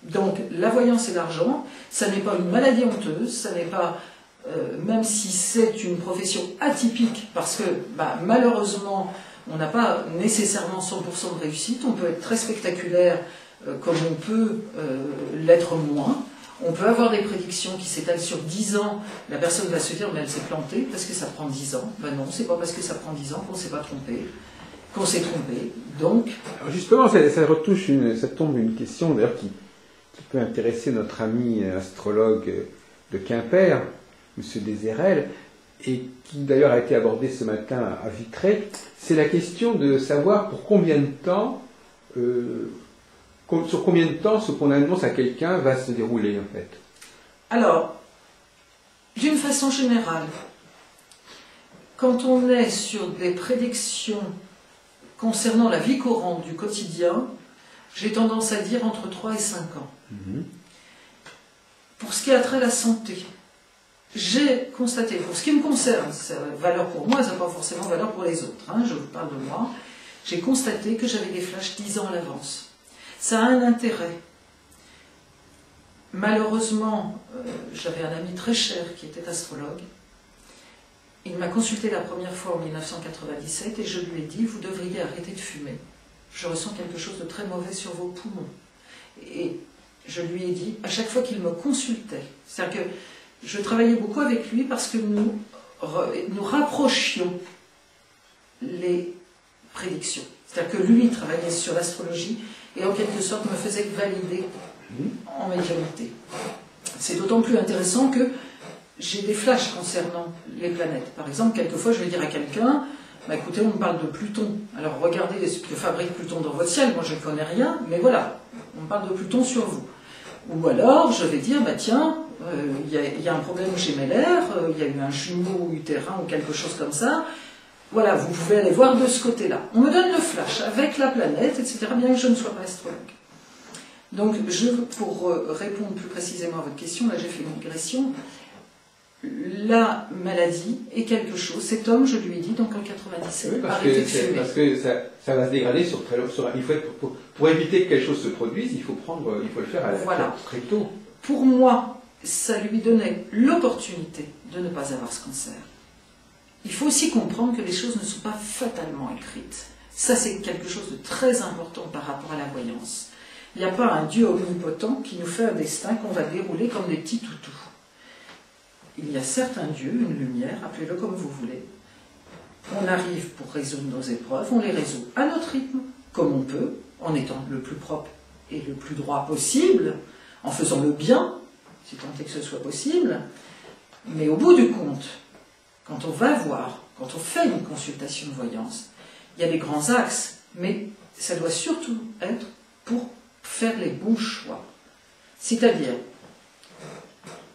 Donc la voyance et l'argent, ça n'est pas une maladie honteuse, ça n'est pas, même si c'est une profession atypique, parce que malheureusement, on n'a pas nécessairement 100% de réussite, on peut être très spectaculaire comme on peut l'être moins. On peut avoir des prédictions qui s'étalent sur 10 ans, la personne va se dire mais elle s'est plantée parce que ça prend 10 ans. Ben non, c'est pas parce que ça prend 10 ans qu'on ne s'est pas trompé, qu'on s'est trompé. Donc... Alors justement, ça tombe une question d'ailleurs qui peut intéresser notre ami astrologue de Quimper, M. Dézérel, et qui d'ailleurs a été abordée ce matin à Vitré. C'est la question de savoir pour combien de temps... sur combien de temps ce qu'on annonce à quelqu'un va se dérouler, en fait? Alors, d'une façon générale, quand on est sur des prédictions concernant la vie courante du quotidien, j'ai tendance à dire entre 3 et 5 ans. Pour ce qui a trait à la santé, j'ai constaté, pour ce qui me concerne, ça a valeur pour moi, ça n'a pas forcément valeur pour les autres, je vous parle de moi, j'ai constaté que j'avais des flashs 10 ans à l'avance. Ça a un intérêt. Malheureusement, j'avais un ami très cher qui était astrologue. Il m'a consulté la première fois en 1997 et je lui ai dit « Vous devriez arrêter de fumer. Je ressens quelque chose de très mauvais sur vos poumons. » Et je lui ai dit, à chaque fois qu'il me consultait, c'est-à-dire que je travaillais beaucoup avec lui parce que nous rapprochions les prédictions. C'est-à-dire que lui travaillait sur l'astrologie et en quelque sorte me faisait valider en médiumnité. C'est d'autant plus intéressant que j'ai des flashs concernant les planètes. Par exemple, quelquefois je vais dire à quelqu'un, écoutez, on me parle de Pluton, alors regardez ce que fabrique Pluton dans votre ciel, moi je ne connais rien, mais voilà, on parle de Pluton sur vous. Ou alors je vais dire, tiens, il y a un problème chez Meller, il y a eu un jumeau utérin ou quelque chose comme ça, voilà, vous pouvez aller voir de ce côté-là. On me donne le flash avec la planète, etc., bien que je ne sois pas astrologue. Donc, pour répondre plus précisément à votre question, là j'ai fait une digression, la maladie est quelque chose, cet homme, je lui ai dit, donc en 97, arrêtez de fumer. Parce que ça va se dégrader sur très longtemps. Pour éviter que quelque chose se produise, il faut le faire très tôt. Pour moi, ça lui donnait l'opportunité de ne pas avoir ce cancer. Il faut aussi comprendre que les choses ne sont pas fatalement écrites. Ça, c'est quelque chose de très important par rapport à la voyance. Il n'y a pas un Dieu omnipotent qui nous fait un destin qu'on va dérouler comme des petits toutous. Il y a certes un Dieu, une lumière, appelez-le comme vous voulez. On arrive pour résoudre nos épreuves, on les résout à notre rythme, comme on peut, en étant le plus propre et le plus droit possible, en faisant le bien, si tant est que ce soit possible. Mais au bout du compte, quand on va voir, quand on fait une consultation de voyance, il y a des grands axes, mais ça doit surtout être pour faire les bons choix. C'est-à-dire,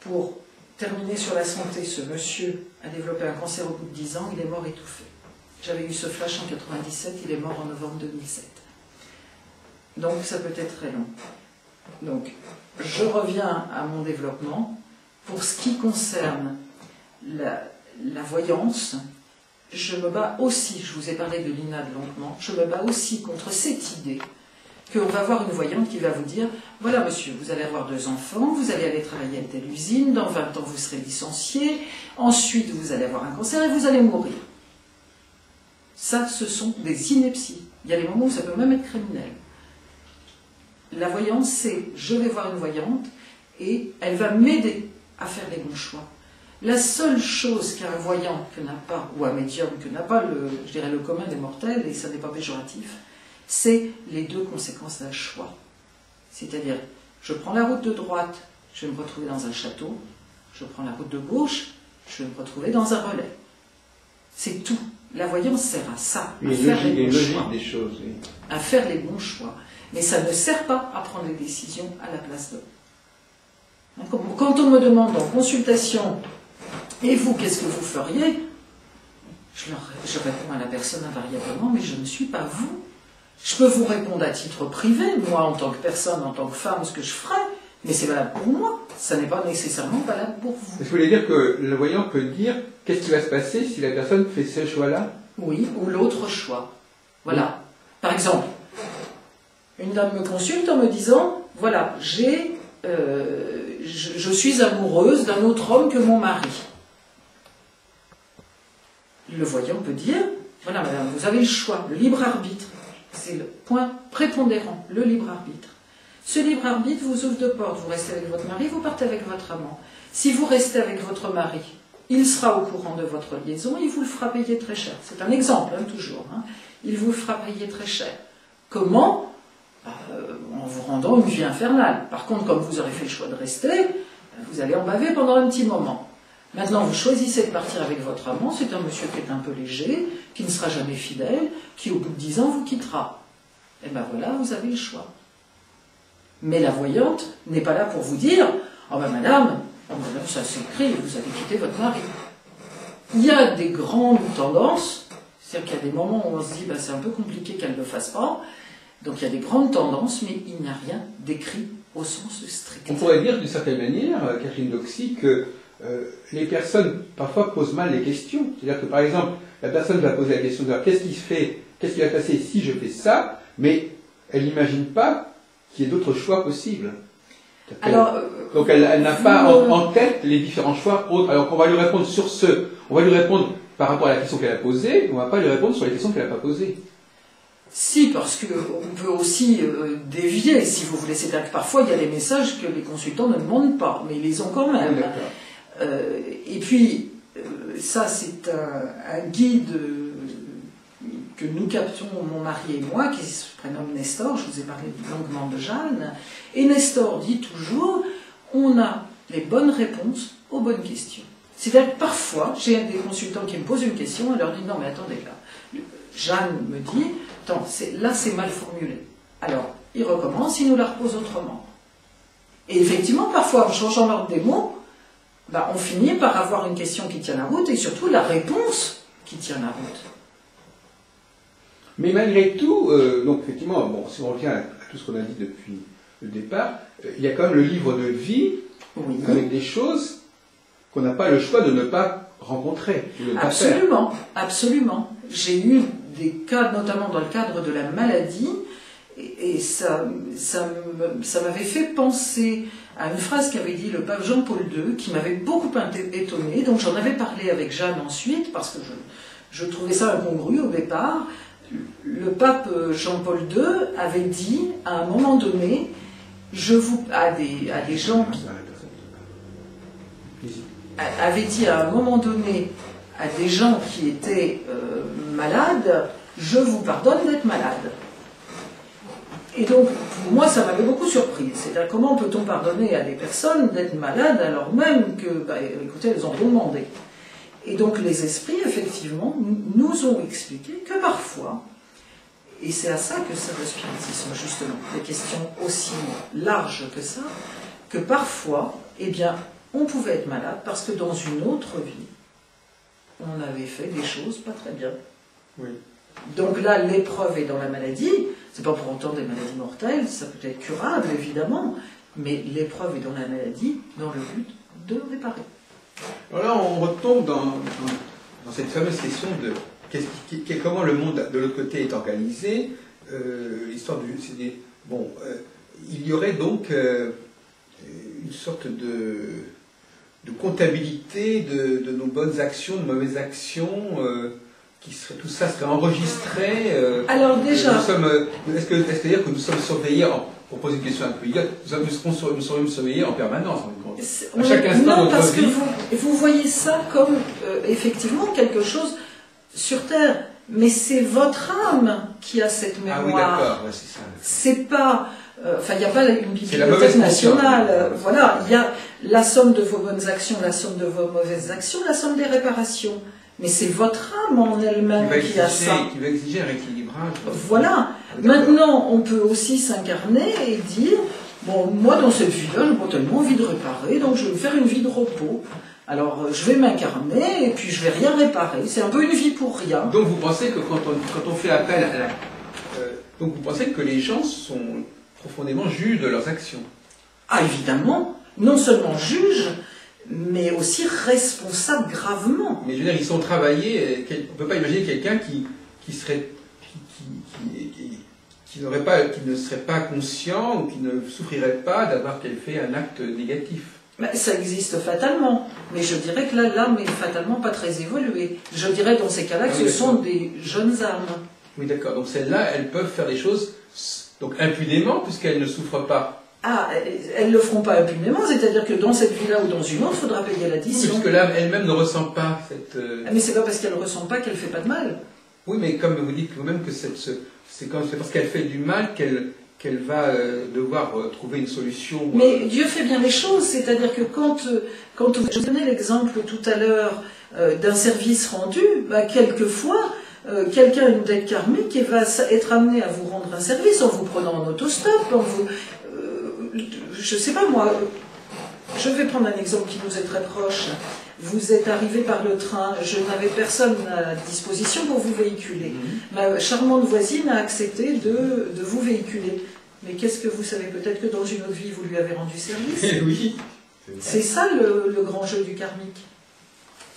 pour terminer sur la santé, ce monsieur a développé un cancer au bout de 10 ans, il est mort étouffé. J'avais eu ce flash en 97, il est mort en novembre 2007. Donc ça peut être très long. Donc, je reviens à mon développement. Pour ce qui concerne la voyance, je me bats aussi, je vous ai parlé de l'INAD longuement, je me bats aussi contre cette idée qu'on va voir une voyante qui va vous dire « Voilà monsieur, vous allez avoir 2 enfants, vous allez aller travailler à telle usine, dans 20 ans vous serez licencié, ensuite vous allez avoir un cancer et vous allez mourir. » Ça, ce sont des inepties. Il y a des moments où ça peut même être criminel. La voyance, c'est « je vais voir une voyante et elle va m'aider à faire les bons choix ». La seule chose qu'un voyant que n'a pas, ou un médium que n'a pas, je dirais le commun des mortels, et ça n'est pas péjoratif, c'est les 2 conséquences d'un choix. C'est-à-dire, je prends la route de droite, je vais me retrouver dans un château, je prends la route de gauche, je vais me retrouver dans un relais. C'est tout. La voyance sert à ça, à faire les bons choix. Des choses, oui. À faire les bons choix. Mais ça ne sert pas à prendre des décisions à la place d'eux. Quand on me demande en consultation, et vous, qu'est-ce que vous feriez? Je réponds à la personne invariablement, mais je ne suis pas vous. Je peux vous répondre à titre privé, moi en tant que personne, en tant que femme, ce que je ferais, mais c'est valable pour moi, ça n'est pas nécessairement valable pour vous. Vous voulez dire que le voyant peut dire qu'est-ce qui va se passer si la personne fait ce choix-là? Oui, ou l'autre choix. Voilà. Oui. Par exemple, Une dame me consulte en me disant, voilà, je suis amoureuse d'un autre homme que mon mari. Le voyant peut dire, voilà madame, vous avez le choix, le libre arbitre. C'est le point prépondérant, le libre arbitre. Ce libre arbitre vous ouvre deux portes. Vous restez avec votre mari, vous partez avec votre amant. Si vous restez avec votre mari, il sera au courant de votre liaison, il vous le fera payer très cher. C'est un exemple, hein, toujours. Hein. Il vous le fera payer très cher. Comment? En vous rendant une vie infernale. Par contre, comme vous aurez fait le choix de rester, vous allez en baver pendant un petit moment. Maintenant, vous choisissez de partir avec votre amant, c'est un monsieur qui est un peu léger, qui ne sera jamais fidèle, qui au bout de 10 ans vous quittera. Et ben voilà, vous avez le choix. Mais la voyante n'est pas là pour vous dire « Oh ben madame, ça c'est écrit, vous avez quitté votre mari. » Il y a des grandes tendances, c'est-à-dire qu'il y a des moments où on se dit ben, « c'est un peu compliqué qu'elle ne le fasse pas », donc il y a des grandes tendances, mais il n'y a rien d'écrit au sens strict. On pourrait dire d'une certaine manière, Catherine Doxy, que les personnes parfois posent mal les questions. C'est-à-dire que par exemple, la personne va poser la question de qu'est-ce qui va passer si je fais ça, mais elle n'imagine pas qu'il y ait d'autres choix possibles. Donc elle n'a pas en tête les différents choix autres. Alors qu'on va lui répondre sur on va lui répondre par rapport à la question qu'elle a posée, on ne va pas lui répondre sur les questions qu'elle n'a pas posées. Si, parce qu'on peut aussi dévier, si vous voulez. C'est-à-dire que parfois, il y a des messages que les consultants ne demandent pas, mais ils les ont quand même. Oui, et puis, ça, c'est un guide que nous captons, mon mari et moi, qui se prénomme Nestor. Je vous ai parlé longuement de Jeanne. Et Nestor dit toujours, on a les bonnes réponses aux bonnes questions. C'est-à-dire que parfois, j'ai des consultants qui me posent une question, et leur dit, non mais attendez là, Jeanne me dit, attends, là c'est mal formulé. Alors, il recommence, il nous la repose autrement. Et effectivement, parfois, en changeant l'ordre des mots, on finit par avoir une question qui tient la route, et surtout la réponse qui tient la route. Mais malgré tout, donc effectivement, bon, si on revient à tout ce qu'on a dit depuis le départ, il y a quand même le livre de vie, oui, avec des choses qu'on n'a pas le choix de ne pas rencontrer, de ne pas faire. Absolument, absolument. J'ai eu des cas, notamment dans le cadre de la maladie, et ça m'avait fait penser à une phrase qu'avait dit le pape Jean-Paul II, qui m'avait beaucoup étonnée. Donc j'en avais parlé avec Jeanne ensuite, parce que je trouvais ça incongru au départ. Le pape Jean-Paul II avait dit, à un moment donné, à des gens qui... avait dit à un moment donné à des gens qui étaient malades, je vous pardonne d'être malade. Et donc, pour moi, ça m'avait beaucoup surpris. C'est-à-dire, comment peut-on pardonner à des personnes d'être malades alors même que, écoutez, elles ont demandé. Et donc, les esprits, effectivement, nous ont expliqué que parfois, et c'est à ça que sert le spiritisme, justement, des questions aussi larges que ça, que parfois, eh bien, on pouvait être malade parce que dans une autre vie, on avait fait des choses pas très bien. Oui. Donc là, l'épreuve est dans la maladie. C'est pas pour autant des maladies mortelles, ça peut être curable, évidemment, mais l'épreuve est dans la maladie, dans le but de réparer. Alors là, on retombe dans cette fameuse question de comment le monde de l'autre côté est organisé. L'histoire du... il y aurait donc une sorte de comptabilité de nos bonnes actions, de mauvaises actions, tout ça serait enregistré. Alors déjà... Est-ce que dire que nous sommes surveillés, pour poser une question un peu idiote, nous sommes surveillés en permanence, à chaque instant de notre vie. Non, parce que vous voyez ça comme effectivement quelque chose sur Terre, mais c'est votre âme qui a cette mémoire. Ah oui, d'accord, ouais, c'est ça. C'est pas... il n'y a pas une bibliothèque nationale. Voilà, il y a la somme de vos bonnes actions, la somme de vos mauvaises actions, la somme des réparations. Mais c'est votre âme en elle-même qui a ça. Qui va exiger un rééquilibrage. Voilà. Maintenant, on peut aussi s'incarner et dire, bon, moi dans cette vie-là, j'ai pas tellement envie de réparer, donc je vais me faire une vie de repos. Alors, je vais m'incarner et puis je vais rien réparer. C'est un peu une vie pour rien. Donc vous pensez que quand on fait appel à la... donc vous pensez que les gens sont profondément juges de leurs actions? Ah, évidemment. Non seulement juges, mais aussi responsables gravement. Mais je veux dire, ils sont travaillés. On ne peut pas imaginer quelqu'un qui qui ne serait pas conscient ou qui ne souffrirait pas d'avoir fait un acte négatif. Mais ça existe fatalement, mais je dirais que là, l'âme est fatalement pas très évoluée. Je dirais dans ces cas-là que ce sont des jeunes âmes. Oui, d'accord. Donc celles-là, elles peuvent faire des choses donc impunément, puisqu'elles ne souffrent pas. Ah, elles ne le feront pas impunément, c'est-à-dire que dans cette vie-là ou dans une autre, il faudra payer l'addition. Puisque l'âme elle-même ne ressent pas cette... Ah, mais c'est pas parce qu'elle ne ressent pas qu'elle ne fait pas de mal. Oui, mais comme vous dites vous-même que c'est parce qu'elle fait du mal qu'elle va devoir trouver une solution. Mais Dieu fait bien les choses, c'est-à-dire que quand je donnais l'exemple tout à l'heure d'un service rendu, bah, quelquefois, quelqu'un a une dette karmique et va être amené à vous rendre un service en vous prenant en autostop, je ne sais pas moi, je vais prendre un exemple qui nous est très proche. Vous êtes arrivé par le train, je n'avais personne à disposition pour vous véhiculer. Ma charmante voisine a accepté de vous véhiculer. Mais qu'est-ce que vous savez? Peut-être que dans une autre vie, vous lui avez rendu service. Oui. C'est ça le grand jeu du karmique.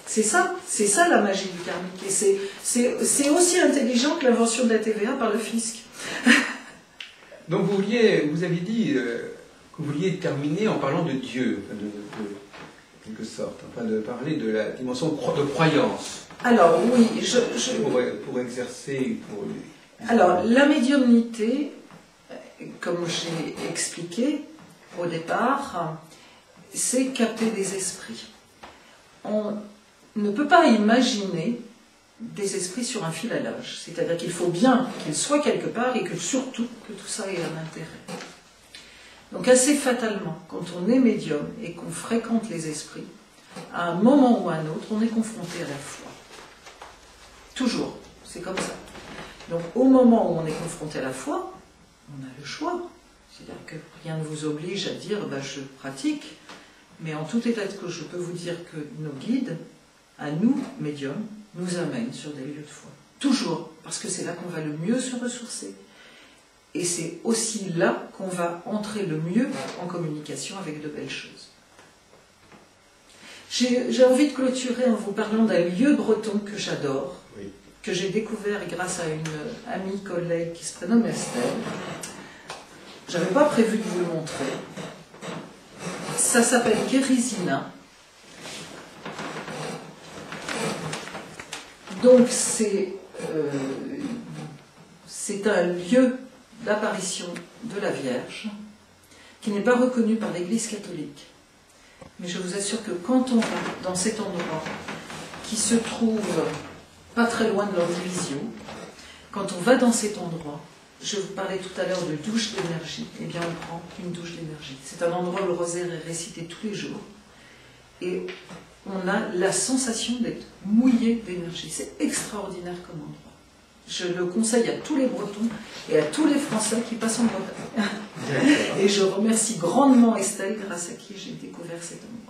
C'est ça la magie du karmique. Et c'est aussi intelligent que l'invention de la TVA par le fisc. Donc vous avez dit que vous vouliez terminer en parlant de Dieu, de quelque sorte, enfin de parler de la dimension de croyance. Alors oui, pour exercer, Alors la médiumnité, comme j'ai expliqué au départ, c'est capter des esprits. On ne peut pas imaginer des esprits sur un filage, c'est-à-dire qu'il faut bien qu'ils soient quelque part et que surtout que tout ça ait un intérêt. Donc assez fatalement, quand on est médium et qu'on fréquente les esprits, à un moment ou à un autre, on est confronté à la foi. Toujours, c'est comme ça. Donc au moment où on est confronté à la foi, on a le choix. C'est-à-dire que rien ne vous oblige à dire bah, je pratique, mais en tout état de cause, je peux vous dire que nos guides, à nous, médiums, nous amènent sur des lieux de foi. Toujours, parce que c'est là qu'on va le mieux se ressourcer. Et c'est aussi là qu'on va entrer le mieux en communication avec de belles choses. J'ai envie de clôturer en vous parlant d'un lieu breton que j'adore, oui, que j'ai découvert grâce à une amie collègue qui se prénomme Estelle. Je n'avais pas prévu de vous le montrer. Ça s'appelle Guérisina. Donc c'est un lieu d'apparition de la Vierge qui n'est pas reconnu par l'Église catholique. Mais je vous assure que quand on va dans cet endroit qui se trouve pas très loin de l'Andivisio, quand on va dans cet endroit, je vous parlais tout à l'heure de douche d'énergie, eh bien on prend une douche d'énergie. C'est un endroit où le rosaire est récité tous les jours et on a la sensation d'être mouillé d'énergie. C'est extraordinaire comme endroit. Je le conseille à tous les Bretons et à tous les Français qui passent en Bretagne. Et je remercie grandement Estelle, grâce à qui j'ai découvert cet endroit.